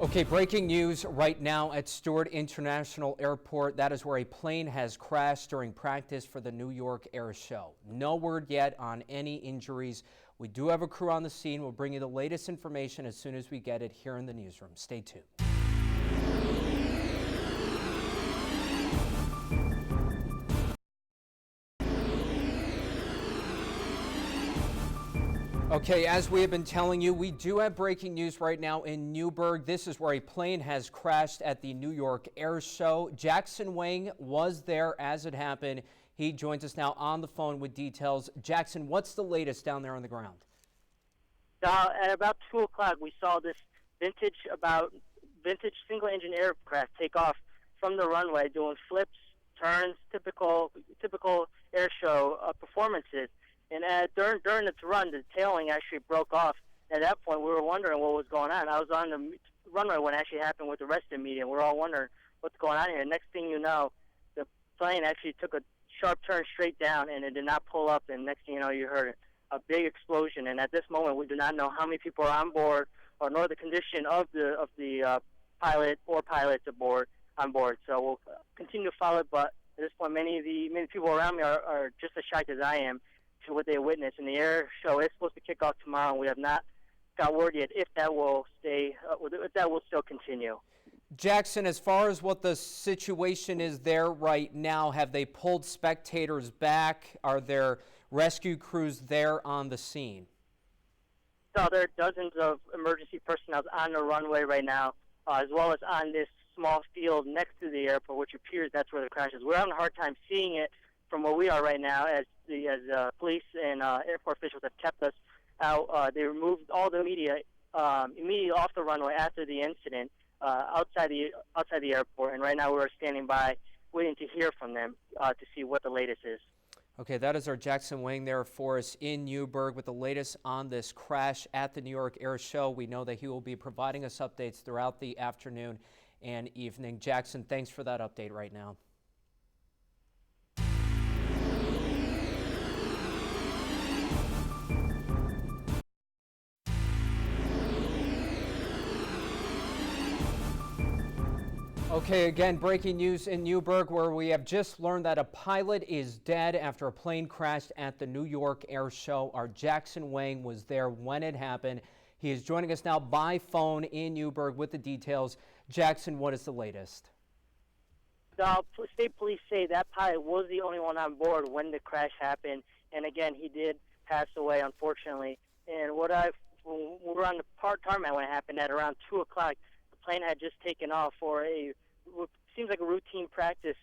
Okay, breaking news right now at Stewart International Airport. That is where a plane has crashed during practice for the New York Air Show. No word yet on any injuries. We do have a crew on the scene. We'll bring you the latest information as soon as we get it here in the newsroom. Stay tuned. Okay, as we have been telling you, we do have breaking news right now in Newburgh. This is where a plane has crashed at the New York Air Show. Jackson Wang was there as it happened. He joins us now on the phone with details. Jackson, what's the latest down there on the ground? At about 2 o'clock, we saw this vintage single-engine aircraft take off from the runway, doing flips, turns, typical air show performances. And during its run, the tailing actually broke off. At that point, we were wondering what was going on. I was on the runway when it actually happened with the rest of the media. We're all wondering what's going on here. Next thing you know, the plane actually took a sharp turn straight down, and it did not pull up. And next thing you know, you heard a big explosion. And at this moment, we do not know how many people are on board, or nor the condition of the pilot or pilots on board. So we'll continue to follow it. But at this point, many people around me are just as shocked as I am to what they witnessed. And the air show is supposed to kick off tomorrow, and we have not got word yet if that will still continue. Jackson, as far as what the situation is there right now, have they pulled spectators back? Are there rescue crews there on the scene? So there are dozens of emergency personnel on the runway right now, as well as on this small field next to the airport, which appears that's where the crash is. We're having a hard time seeing it from where we are right now, as police and airport officials have kept us out. They removed all the media immediately off the runway after the incident outside the airport, and right now we're standing by waiting to hear from them to see what the latest is. Okay, that is our Jackson Wang there for us in Newburgh with the latest on this crash at the New York Air Show. We know that he will be providing us updates throughout the afternoon and evening. Jackson, thanks for that update right now. Okay, again, breaking news in Newburgh, where we have just learned that a pilot is dead after a plane crashed at the New York Air Show. Our Jackson Wang was there when it happened. He is joining us now by phone in Newburgh with the details. Jackson, what is the latest? State police say that pilot was the only one on board when the crash happened, and again, he did pass away, unfortunately. And when we were on the tarmac when it happened at around 2 o'clock, the plane had just taken off for what seems like a routine practice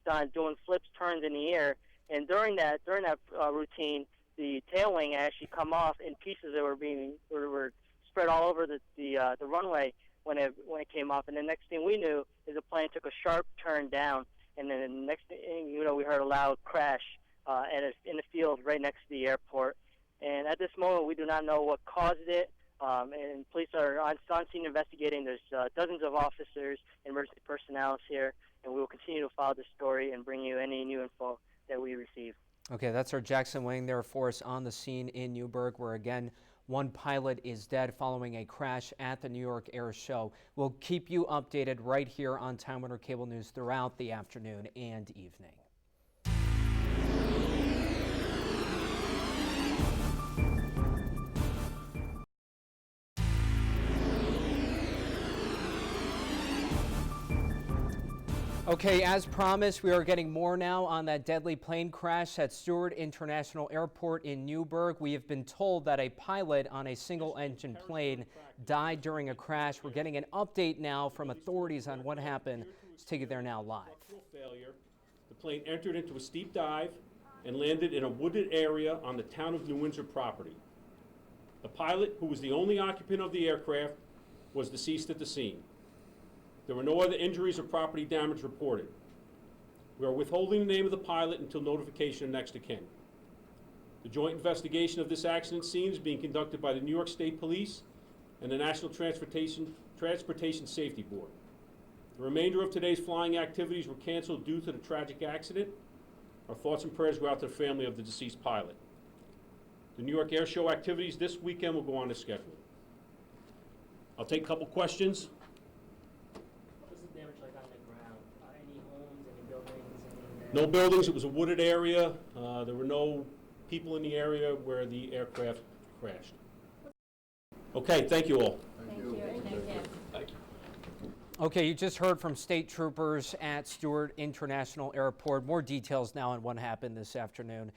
stunt, doing flips, turns in the air. And during that routine, the tail wing actually come off in pieces that were spread all over the runway when it came off. And the next thing we knew is the plane took a sharp turn down, and then the next thing you know, we heard a loud crash in the field right next to the airport. And at this moment, we do not know what caused it. And police are on scene investigating. There's dozens of officers and emergency personnel here, and we will continue to follow this story and bring you any new info that we receive. Okay, that's our Jackson Wang there for us on the scene in Newburgh, where again, one pilot is dead following a crash at the New York Air Show. We'll keep you updated right here on Time Warner Cable News throughout the afternoon and evening. Okay, as promised, we are getting more now on that deadly plane crash at Stewart International Airport in Newburgh. We have been told that a pilot on a single-engine plane died during a crash. We're getting an update now from authorities on what happened. Let's take you there now live. Failure. The plane entered into a steep dive and landed in a wooded area on the town of New Windsor property. The pilot, who was the only occupant of the aircraft, was deceased at the scene. There were no other injuries or property damage reported. We are withholding the name of the pilot until notification of next of kin. The joint investigation of this accident scene is being conducted by the New York State Police and the National Transportation Safety Board. The remainder of today's flying activities were canceled due to the tragic accident. Our thoughts and prayers go out to the family of the deceased pilot. The New York Air Show activities this weekend will go on as scheduled. I'll take a couple questions No buildings, it was a wooded area. There were no people in the area where the aircraft crashed. Okay, thank you all. Thank you. Thank you. Okay, you just heard from state troopers at Stewart International Airport. More details now on what happened this afternoon.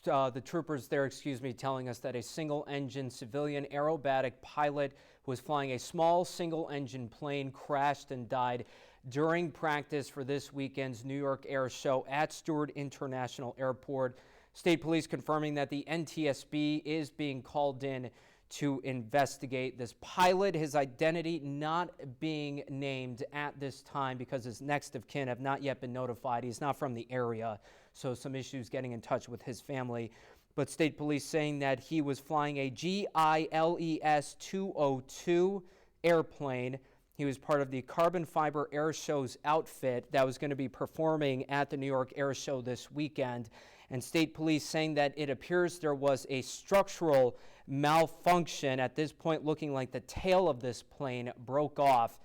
The troopers there, telling us that a single-engine civilian aerobatic pilot who was flying a small single-engine plane crashed and died during practice for this weekend's New York Air Show at Stewart International Airport. State police confirming that the NTSB is being called in to investigate this pilot. His identity not being named at this time because his next of kin have not yet been notified. He's not from the area, so some issues getting in touch with his family. But state police saying that he was flying a GILES 202 airplane. He was part of the Carbon Fiber Air Show's outfit that was going to be performing at the New York Air Show this weekend. And state police saying that it appears there was a structural malfunction at this point, looking like the tail of this plane broke off.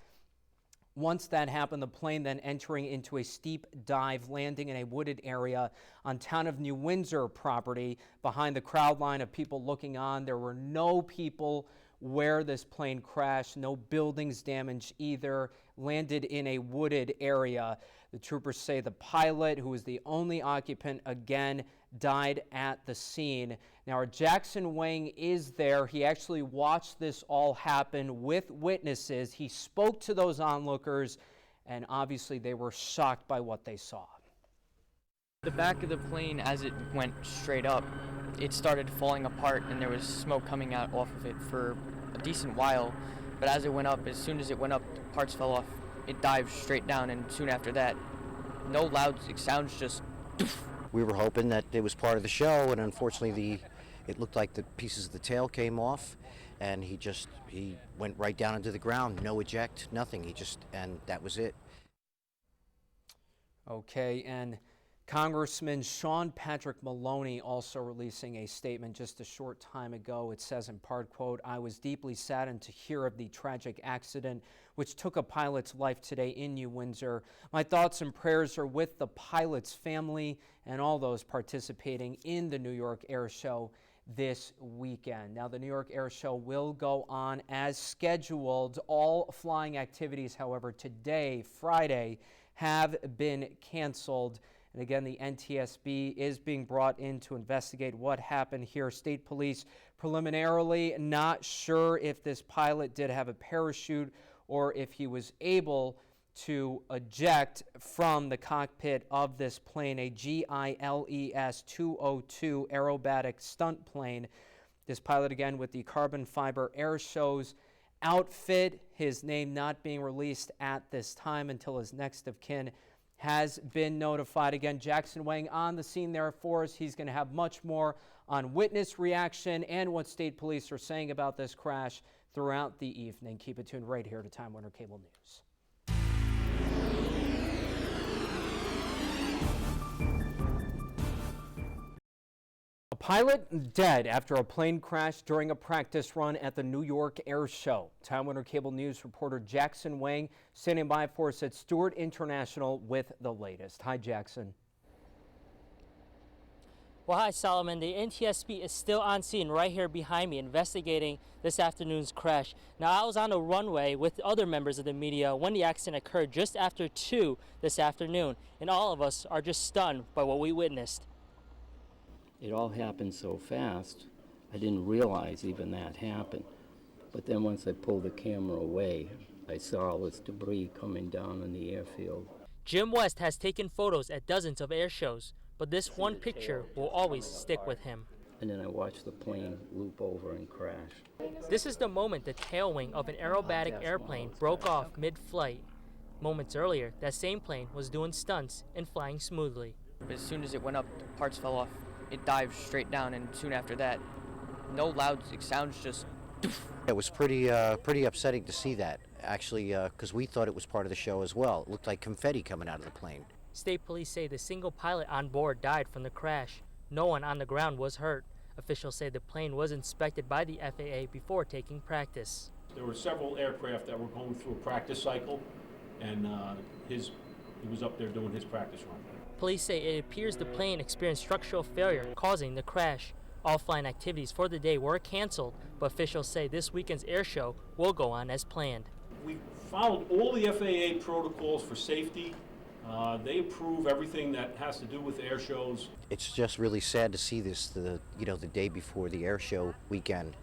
Once that happened, the plane then entering into a steep dive, landing in a wooded area on Town of New Windsor property behind the crowd line of people looking on. There were no people where this plane crashed, no buildings damaged either, landed in a wooded area. The troopers say the pilot, who was the only occupant, again, died at the scene. Now, our Jackson Wang is there. He actually watched this all happen with witnesses. He spoke to those onlookers, and obviously they were shocked by what they saw. The back of the plane, as it went straight up, it started falling apart, and there was smoke coming out off of it for a decent while. But as it went up, as soon as it went up, parts fell off. It dived straight down, and soon after that, no loud sounds, just... We were hoping that it was part of the show, and unfortunately it looked like the pieces of the tail came off, and he went right down into the ground. No eject, nothing. And that was it. Okay, and Congressman Sean Patrick Maloney also releasing a statement just a short time ago. It says in part, quote, "I was deeply saddened to hear of the tragic accident which took a pilot's life today in New Windsor. My thoughts and prayers are with the pilot's family and all those participating in the New York Air Show this weekend." Now, the New York Air Show will go on as scheduled. All flying activities, however, today, Friday, have been canceled. And again, the NTSB is being brought in to investigate what happened here. State police preliminarily not sure if this pilot did have a parachute or if he was able to eject from the cockpit of this plane, a GILES 202 aerobatic stunt plane. This pilot, again, with the Carbon Fiber Air Show's outfit, his name not being released at this time until his next of kin has been notified. Again, Jackson Wang on the scene there for us. He's going to have much more on witness reaction and what state police are saying about this crash throughout the evening. Keep it tuned right here to Time Warner Cable News. A pilot dead after a plane crash during a practice run at the New York Air Show. Time Warner Cable News reporter Jackson Wang standing by for us at Stewart International with the latest. Hi, Jackson. Well, hi, Solomon. The NTSB is still on scene right here behind me investigating this afternoon's crash. Now, I was on the runway with other members of the media when the accident occurred just after 2 this afternoon, and all of us are just stunned by what we witnessed. It all happened so fast, I didn't realize even that happened. But then once I pulled the camera away, I saw all this debris coming down on the airfield. Jim West has taken photos at dozens of air shows, but this one picture will always stick with him. And then I watched the plane loop over and crash. This is the moment the tail wing of an aerobatic airplane broke off mid-flight. Moments earlier, that same plane was doing stunts and flying smoothly. As soon as it went up, parts fell off. It dived straight down, and soon after that, no loud sounds, just... It was pretty upsetting to see that, actually, because we thought it was part of the show as well. It looked like confetti coming out of the plane. State police say the single pilot on board died from the crash. No one on the ground was hurt. Officials say the plane was inspected by the FAA before taking practice. There were several aircraft that were going through a practice cycle, and he was up there doing his practice run. Police say it appears the plane experienced structural failure, causing the crash. All flying activities for the day were canceled, but officials say this weekend's air show will go on as planned. We followed all the FAA protocols for safety. They approve everything that has to do with air shows. It's just really sad to see this, the day before the air show weekend,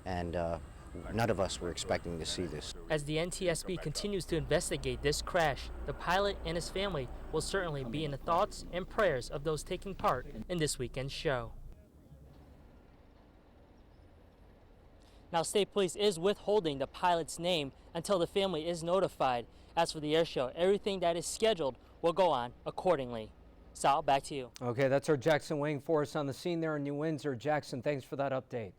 and none of us were expecting to see this. As the NTSB continues to investigate this crash, the pilot and his family will certainly be in the thoughts and prayers of those taking part in this weekend's show. Now, State Police is withholding the pilot's name until the family is notified. As for the air show, everything that is scheduled will go on accordingly. Sal, back to you. Okay, that's our Jackson Wang for us on the scene there in New Windsor. Jackson, thanks for that update.